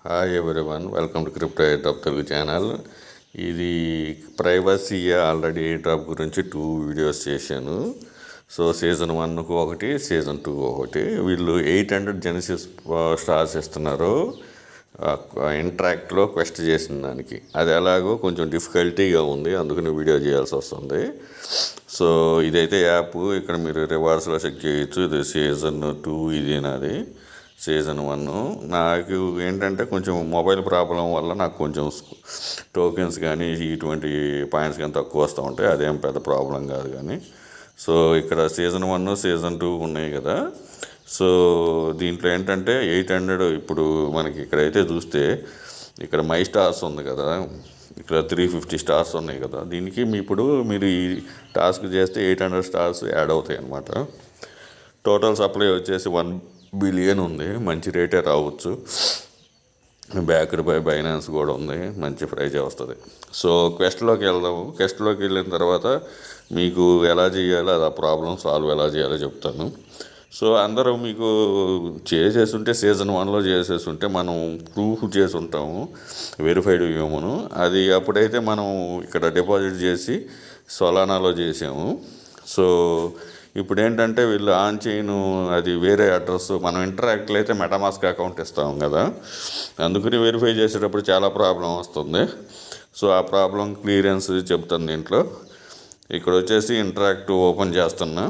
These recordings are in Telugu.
Hi everyone, welcome to crypto air drop Telugu channel. ఇది ప్రైవసీ ఆల్రెడీ ఎయిర్ డ్రాప్ గురించి 2 వీడియోస్ చేశాను. సో సీజన్ 1కు ఒకటి, సీజన్ 2 ఒకటి. వీళ్ళు 800 జెనసిస్ స్టార్స్ ఇస్తున్నారు ఇంట్రాక్ట్లో క్వెస్ట్ చేసిన దానికి. అది ఎలాగో కొంచెం డిఫికల్టీగా ఉంది, అందుకని వీడియో చేయాల్సి వస్తుంది. సో ఇదైతే యాప్, ఇక్కడ మీరు రివార్డ్స్లో చెక్ చేయొచ్చు. ఇది సీజన్ 2, ఇది నాది సీజన్ 1. నాకు ఏంటంటే కొంచెం మొబైల్ ప్రాబ్లం వల్ల నాకు కొంచెం టోకెన్స్ కానీ ఇటువంటి పాయింట్స్ కానీ తక్కువ వస్తూ ఉంటాయి. అదేం పెద్ద ప్రాబ్లం కాదు కానీ. సో ఇక్కడ సీజన్ 1, సీజన్ 2 ఉన్నాయి కదా. సో దీంట్లో ఏంటంటే 800 ఇప్పుడు మనకి ఇక్కడైతే చూస్తే ఇక్కడ మై స్టార్స్ ఉంది కదా, ఇక్కడ 350 స్టార్స్ ఉన్నాయి కదా. దీనికి ఇప్పుడు మీరు ఈ టాస్క్ చేస్తే 800 స్టార్స్ యాడ్ అవుతాయి అన్నమాట. టోటల్ సప్లై వచ్చేసి 1 బిలియన్ ఉంది. మంచి రేటే రావచ్చు. బ్యాక్డ్ బై బైనాన్స్ కూడా ఉంది, మంచి ప్రైజే వస్తుంది. సో క్వెస్ట్లోకి వెళ్దాము. క్వెస్ట్లోకి వెళ్ళిన తర్వాత మీకు ఎలా చేయాలో, అది ఆ ప్రాబ్లం సాల్వ్ ఎలా చేయాలో చెప్తాను. సో అందరూ మీకు చేసేస్తుంటే సీజన్ 1లో చేసేస్తుంటే మనం ప్రూఫ్ చేసి ఉంటాము, వెరిఫైడ్ వ్యూమును. అది అప్పుడైతే మనం ఇక్కడ డిపాజిట్ చేసి సొలానాలో చేసాము. సో ఇప్పుడు ఏంటంటే వీళ్ళు ఆన్ చేయను, అది వేరే అడ్రస్. మనం ఇంటరాక్ట్లో అయితే మెటామాస్క్ అకౌంట్ ఇస్తాం కదా, అందుకని వెరిఫై చేసేటప్పుడు చాలా ప్రాబ్లం వస్తుంది. సో ఆ ప్రాబ్లం క్లియరెన్స్ చెప్తాను దీంట్లో. ఇక్కడ వచ్చేసి ఇంటరాక్ట్ ఓపెన్ చేస్తున్నా.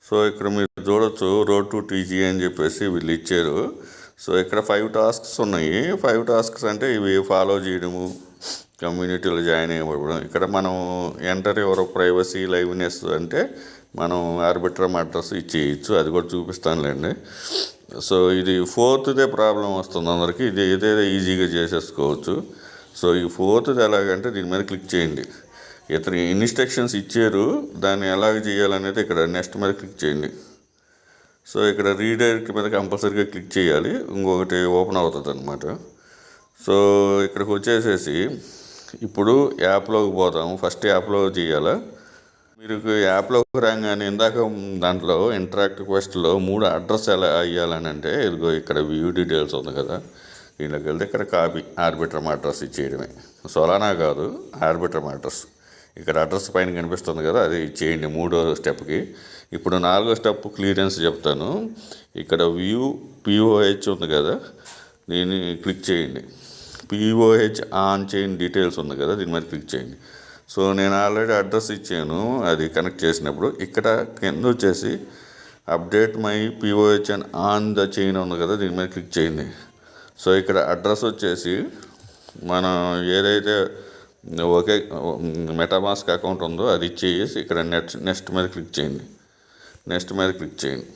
సో ఇక్కడ మీరు చూడొచ్చు, రోడ్ టు టీజీ అని చెప్పేసి వీళ్ళు ఇచ్చారు. సో ఇక్కడ 5 టాస్క్స్ ఉన్నాయి. 5 టాస్క్స్ అంటే ఇవి ఫాలో చేయడము, కమ్యూనిటీలో జాయిన్ అవ్వడం. ఇక్కడ మనం ఎంటర్ యువర్ ప్రైవసీ లైవ్నెస్ అంటే మనం ఆర్బిట్రమ్ అడ్రస్ ఇచ్చేయచ్చు, అది కూడా చూపిస్తానులేండి. సో ఇది 4th ప్రాబ్లం వస్తుంది అందరికీ. ఇది ఏదైతే ఈజీగా చేసేసుకోవచ్చు. సో ఈ 4th ఎలాగంటే దీని మీద క్లిక్ చేయండి. ఇతను ఇన్స్ట్రక్షన్స్ ఇచ్చారు, దాన్ని ఎలాగ చేయాలనేది ఇక్కడ నెక్స్ట్ మీద క్లిక్ చేయండి. సో ఇక్కడ రీడైరెక్ట్ మీద కంపల్సరీగా క్లిక్ చేయాలి, ఇంకొకటి ఓపెన్ అవుతుంది అనమాట. సో ఇక్కడికి వచ్చేసేసి ఇప్పుడు యాప్లోకి పోతాము. ఫస్ట్ యాప్లో చేయాలా. మీరు యాప్లోకి రాగానే ఇందాక దాంట్లో ఇంటరాక్ట్ క్వెస్ట్లో 3 అడ్రస్ ఎలా అయ్యాలని అంటే, ఇదిగో ఇక్కడ వ్యూ డీటెయిల్స్ ఉంది కదా, దీంట్లోకి వెళ్తే ఇక్కడ కాపీ ఆర్బిట్రమ్ అడ్రస్ ఇచ్చేయడమే. సొలానా కాదు, ఆర్బిట్రమ్ అడ్రస్. ఇక్కడ అడ్రస్ పైన కనిపిస్తుంది కదా, అది ఇచ్చేయండి 3వ స్టెప్కి. ఇప్పుడు 4వ స్టెప్ క్లియరెన్స్ చెప్తాను. ఇక్కడ వ్యూ పిఓహెచ్ ఉంది కదా, దీన్ని క్లిక్ చేయండి. పిఓహెచ్ ఆన్ చైన్ డీటెయిల్స్ ఉంది కదా, దీని మీద క్లిక్ చేయండి. సో నేను ఆల్రెడీ అడ్రస్ ఇచ్చాను, అది కనెక్ట్ చేసినప్పుడు. ఇక్కడ కింద వచ్చేసి update my pOH and on the chain ఉంది కదా, దీని మీద క్లిక్ చేయండి. సో ఇక్కడ అడ్రస్ వచ్చేసి మనం ఏదైతే ఒకే మెటామాస్క్ అకౌంట్ ఉందో అది ఇచ్చేసి ఇక్కడ నెక్స్ట్ మీద క్లిక్ చేయండి. నెక్స్ట్ మీద క్లిక్ చేయండి.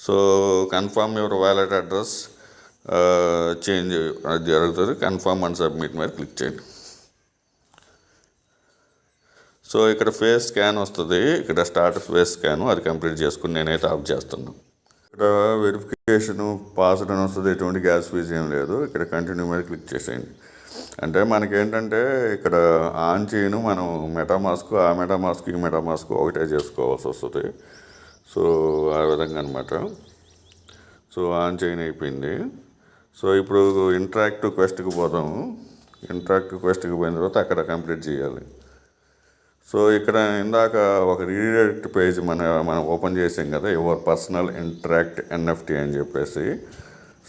So confirm your wallet address change అది జరుగుతుంది. కన్ఫర్మ్ అండ్ సబ్మిట్ మీద క్లిక్ చేయండి. సో ఇక్కడ ఫేస్ స్కాన్ వస్తుంది, ఇక్కడ స్టార్ట్ ఫేస్ స్కాన్, అది కంప్లీట్ చేసుకుని నేనైతే ఆఫ్ చేస్తున్నాను. ఇక్కడ వెరిఫికేషను పాస్వర్డ్ అని వస్తుంది, ఎటువంటి గ్యాస్ ఫీజు ఏం లేదు. ఇక్కడ కంటిన్యూ మీద క్లిక్ చేసేయండి. అంటే మనకేంటంటే ఇక్కడ ఆన్ చేయను, మనం మెటామాస్క్, ఆ మెటామాస్క్ ఈ మెటామాస్క్ ఒకటే చేసుకోవాల్సి వస్తుంది. సో ఆ విధంగా అనమాట. సో ఆన్ చేయన్ అయిపోయింది. సో ఇప్పుడు ఇంటరాక్టివ్ క్వెస్ట్కి పోదాము. ఇంటరాక్టివ్ క్వెస్ట్కి పోయిన తర్వాత అక్కడ కంప్లీట్ చేయాలి. సో ఇక్కడ ఇందాక ఒక రీడైరెక్ట్ పేజ్ మనం ఓపెన్ చేసాం కదా, యువర్ పర్సనల్ ఇంటరాక్ట్ ఎన్ఎఫ్టీ అని చెప్పేసి.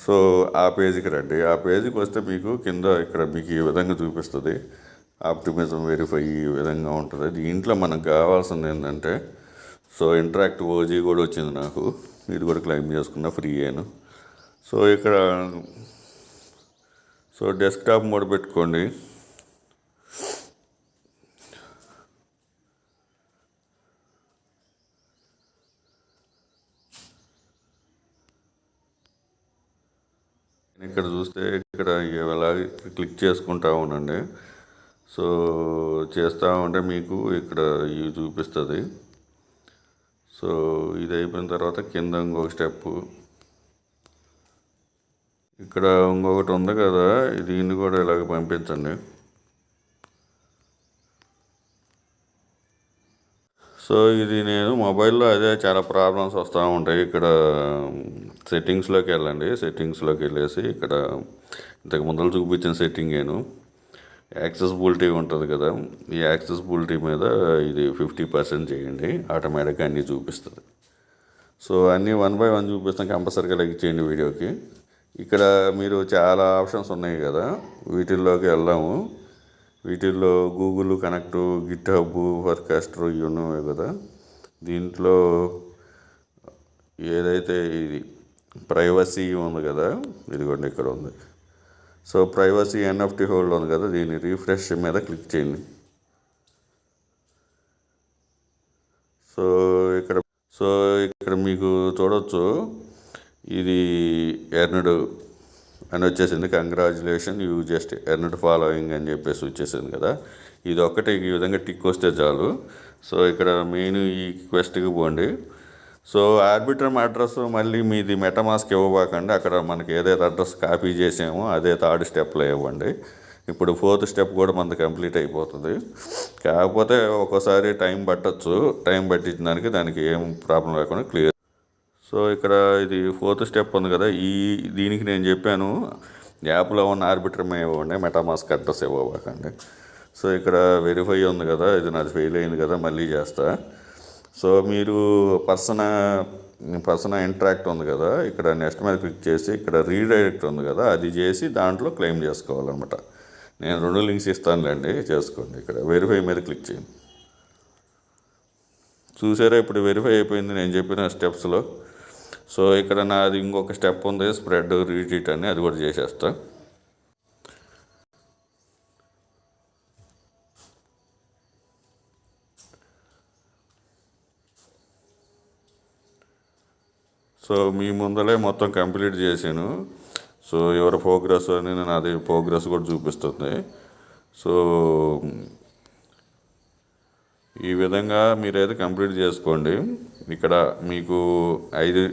సో ఆ పేజీకి రండి. ఆ పేజీకి వస్తే మీకు కింద ఇక్కడ మీకు ఈ విధంగా చూపిస్తుంది, ఆప్టిమిజం వెరిఫై ఈ విధంగా ఉంటుంది. దీంట్లో మనకు కావాల్సింది ఏంటంటే, సో ఇంటరాక్ట్ ఓజీ కూడా వచ్చింది నాకు, ఇది కూడా క్లెయిమ్ చేసుకున్న ఫ్రీ అయ్యాను. సో ఇక్కడ సో డెస్క్టాప్ మోడ్ పెట్టుకోండి. ఇక్కడ చూస్తే ఇక్కడ అలాగే క్లిక్ చేసుకుంటా ఉండండి. సో చేస్తూ ఉంటే మీకు ఇక్కడ ఇవి చూపిస్తుంది. సో ఇది అయిపోయిన తర్వాత కింద ఇంకొక స్టెప్, ఇక్కడ ఇంకొకటి ఉంది కదా, దీన్ని కూడా ఇలాగ పంపించండి. సో ఇది నేను మొబైల్లో అదే చాలా ప్రాబ్లమ్స్ వస్తూ ఉంటాయి. ఇక్కడ సెట్టింగ్స్లోకి వెళ్ళండి. సెట్టింగ్స్లోకి వెళ్ళేసి ఇక్కడ ఇంతకు ముందర చూపించిన సెట్టింగ్ యాక్సెసిబిలిటీ ఉంటుంది కదా, ఈ యాక్సెసిబిలిటీ మీద ఇది 50% చేయండి, ఆటోమేటిక్గా అన్నీ చూపిస్తుంది. సో అన్నీ 1 by 1 చూపిస్తాం. కంపల్సరీగా లైక్ చేయండి వీడియోకి. ఇక్కడ మీరు చాలా ఆప్షన్స్ ఉన్నాయి కదా, వీటిల్లోకి వెళ్దాము. వీటిల్లో గూగుల్ కనెక్ట్, గిట్ హబ్, వర్కాస్టర్ ఇవి ఉన్నాయి కదా. దీంట్లో ఏదైతే ఇది ప్రైవసీ ఉంది కదా, ఇదిగోండి ఇక్కడ ఉంది. సో ప్రైవసీ ఎన్ఎఫ్టీ హోల్డ్ ఉంది కదా, దీన్ని రీఫ్రెష్ మీద క్లిక్ చేయండి. సో ఇక్కడ మీకు చూడవచ్చు, ఇది ఎర్నడ్ అని వచ్చేసింది. Congratulation, you just earned following అని చెప్పేసి వచ్చేసింది కదా. ఇది ఒక్కటే ఈ విధంగా టిక్ వస్తే చాలు. సో ఇక్కడ మెయిన్ ఈ క్వెస్ట్కి పోండి. సో ఆర్బిట్రమ్ అడ్రస్ మళ్ళీ మీది మెటామాస్క్ ఇవ్వబాకండి. అక్కడ మనకి ఏదైతే అడ్రస్ కాపీ చేసామో అదే 3rd స్టెప్లో ఇవ్వండి. ఇప్పుడు 4th స్టెప్ కూడా మనది కంప్లీట్ అయిపోతుంది. కాకపోతే ఒక్కోసారి టైం పట్టచ్చు. టైం పట్టించిన దానికి ఏం ప్రాబ్లం లేకుండా క్లియర్. సో ఇక్కడ ఇది 4th స్టెప్ ఉంది కదా, దీనికి నేను చెప్పాను యాప్లో ఉన్న ఆర్బిట్రమ్ ఇవ్వండి, మెటామాస్క్ అడ్రస్ ఇవ్వబాకండి. సో ఇక్కడ వెరిఫై ఉంది కదా, ఇది నాది ఫెయిల్ అయింది కదా, మళ్ళీ చేస్తా. సో మీరు పర్సన్ ఇంటరాక్ట్ ఉంది కదా, ఇక్కడ నెక్స్ట్ మీద క్లిక్ చేసి ఇక్కడ రీడైరెక్ట్ ఉంది కదా, అది చేసి దాంట్లో క్లెయిమ్ చేసుకోవాలన్నమాట. నేను 2 లింక్స్ ఇస్తానులేండి, చేసుకోండి. ఇక్కడ వెరిఫై మీద క్లిక్ చేయండి. చూసారా, ఇప్పుడు వెరిఫై అయిపోయింది నేను చెప్పిన స్టెప్స్లో. సో ఇక్కడ నాది ఇంకొక స్టెప్ ఉంది, స్ప్రెడ్ రీట్వీట్ అని, అది కూడా చేసేస్తా. సో మీ ముందలే మొత్తం కంప్లీట్ చేశాను. సో ఎవరి ప్రోగ్రెస్ అని నాది ప్రోగ్రెస్ కూడా చూపిస్తుంది. సో ఈ విధంగా మీరైతే కంప్లీట్ చేసుకోండి. ఇక్కడ మీకు 5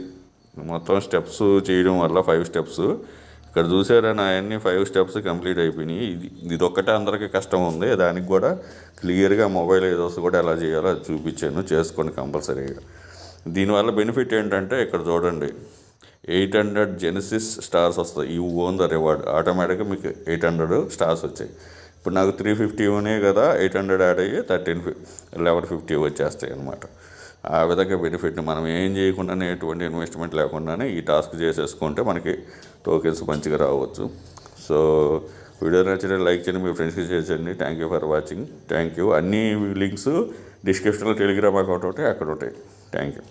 మొత్తం స్టెప్స్ చేయడం వల్ల 5 స్టెప్స్ ఇక్కడ చూసారా, నా అన్ని 5 స్టెప్స్ కంప్లీట్ అయిపోయినాయి. ఇది ఒక్కటే అందరికీ కష్టం ఉంది, దానికి కూడా క్లియర్గా మొబైల్ ఏదోస్ కూడా ఎలా చేయాలో అది చూపించాను, చేసుకోండి కంపల్సరీగా. దీనివల్ల బెనిఫిట్ ఏంటంటే ఇక్కడ చూడండి, 800 జెనసిస్ స్టార్స్ వస్తాయి. You own the reward. ఆటోమేటిక్గా మీకు 800 స్టార్స్ వచ్చాయి. ఇప్పుడు నాకు 350 ఉన్నాయి కదా, 800 యాడ్ అయ్యి 1150 వచ్చేస్తాయి అనమాట. ఆ విధంగా బెనిఫిట్ని మనం ఏం చేయకుండానే, ఎటువంటి ఇన్వెస్ట్మెంట్ లేకుండానే ఈ టాస్క్ చేసేసుకుంటే మనకి టోకెన్స్ మంచిగా రావచ్చు. సో వీడియో నచ్చితే లైక్ చేయండి, మీ ఫ్రెండ్స్కి షేర్ చేయండి. Thank you for watching. Thank you. అన్ని లింక్స్ డిస్క్రిప్షన్లో టెలిగ్రామ్ అకౌంట్ ఉంటాయి, అక్కడ ఉంటాయి. Thank you.